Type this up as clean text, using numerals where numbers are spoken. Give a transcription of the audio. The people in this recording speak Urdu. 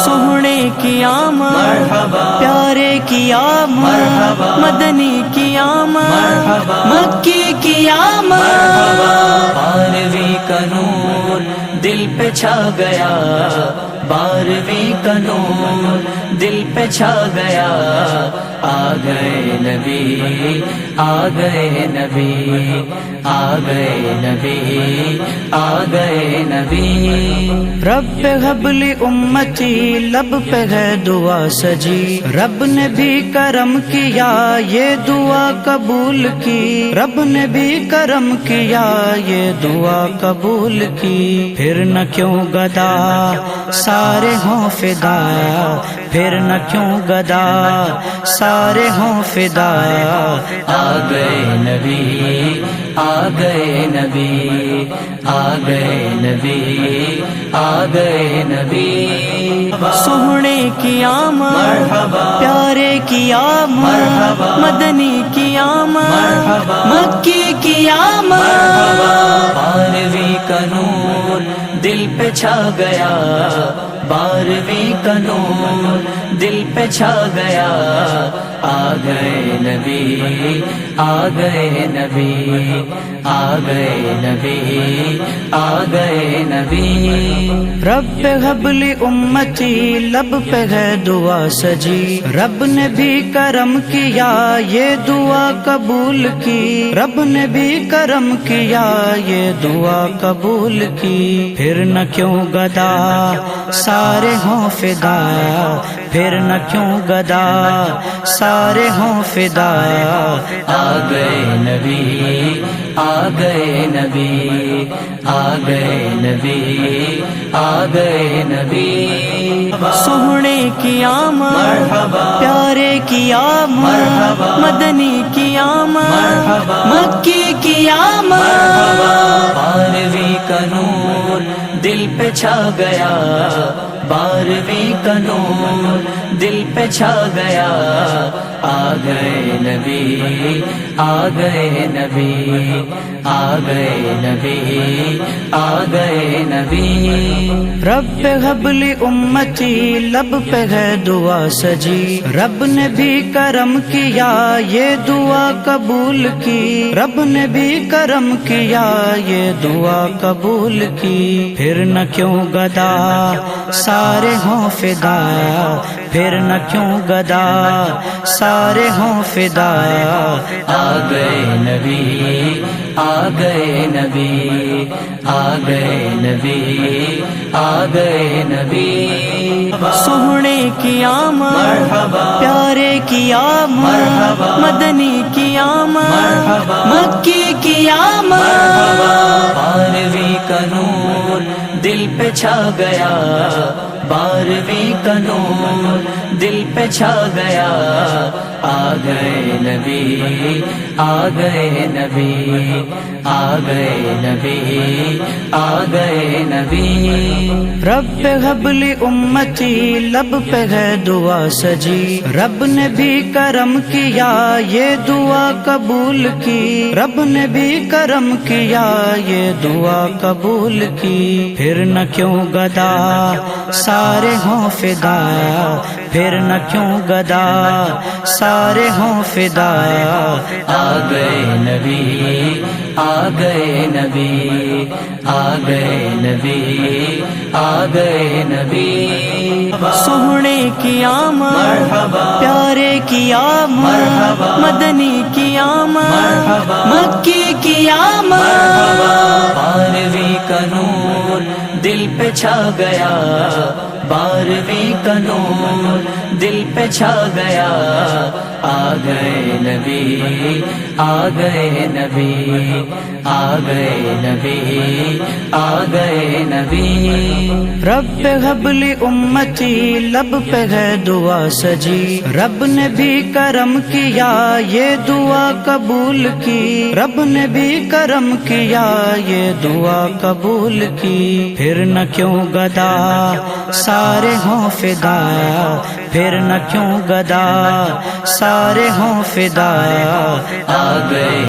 سوہنے کی آمد پیارے کی آمد مدنی کی آمد مکی کی آمد 12ویں کا نور دل پہ چھا گیا 12ویں کا نور دل پہ چھا گیا آ گئے نبی آ گئے نبی آ گئے نبی آ گئے نبی رب ہب لی امتی لب پہ ہے دعا سجی رب نے بھی کرم کیا یہ دعا قبول کی رب نے بھی کرم کیا یہ دعا قبول کی پھر نہ کیوں گدا سارے ہوں فدا پھر نہ کیوں گدا سارے ہوں فدا آ گئے نبی آ گئے نبی آ گئے نبی آ گئے نبی سوہنے کی آمد پیارے کی آمد مدنی کی آمد مکی کی آمد 12ویں کا نور دل پہ چھا گیا 12ویں کا نور دل پہ چھا گیا آ گئے نبی آ گئے نبی آ گئے نبی آ گئے نبی رب ہب لی امتی لب پہ ہے دعا سجی رب نے بھی کرم کیا یہ دعا قبول کی رب نے بھی کرم کیا یہ دعا قبول کی پھر نہ کیوں گدا سارے ہوں فدا پھر نہ کیوں گدا سارے ہوں فدا آ گئے نبی آ گئے نبی آ گئے نبی آ گئے نبی سوہنے کی آمد پیارے کی آمد مدنی کی آمد مکی کی آمد 12ویں کا نور دل پہ چھا گیا 12ویں کا نور دل پہ چھا گیا آ گئے نبی آ گئے نبی آ گئے نبی آ گئے نبی رب ہب لی امتی لب پہ ہے دعا سجی رب نے بھی کرم کیا یہ دعا قبول کی رب نے بھی کرم کیا یہ دعا قبول کی پھر نہ کیوں گدا سارے ہوں فدا پھر نہ کیوں گدا سارے ہوں فدا آ گئے نبی آ گئے نبی آ گئے نبی آ گئے نبی سوہنے کی آمد پیارے کی آمد مدنی کی آمد مکی کی آمد 12ویں کا نور دل پہ چھا گیا 12ویں کا نور دل پہ چھا گیا آ گئے نبی آ گئے نبی آ گئے نبی آ گئے نبی رب ہب لی امتی لب پہ ہے دعا سجی رب نے بھی کرم کیا یہ دعا قبول کی رب نے بھی کرم کیا یہ دعا قبول کی پھر نہ کیوں گدا سارے ہوں فدا پھر نہ کیوں گدا سارے ہوں فدا آ گئے نبی آ گئے نبی آ گئے نبی آ گئے نبی سوہنے کی آمد پیارے کی آمد مدنی کی آمد مکی کی آمد 12ویں کا نور دل پہ چھا گیا 12ویں کا نور دل پہ چھا گیا آ گئے نبی آ گئے نبی آ گئے نبی آ گئے نبی رب ہب لی امتی لب پہ ہے دعا سجی رب نے بھی کرم کیا یہ دعا قبول کی رب نے بھی کرم کیا یہ دعا قبول کی پھر نہ کیوں گدا سارے ہوں فدا پھر نہ کیوں گدا سارے ہوں فدا آ گئے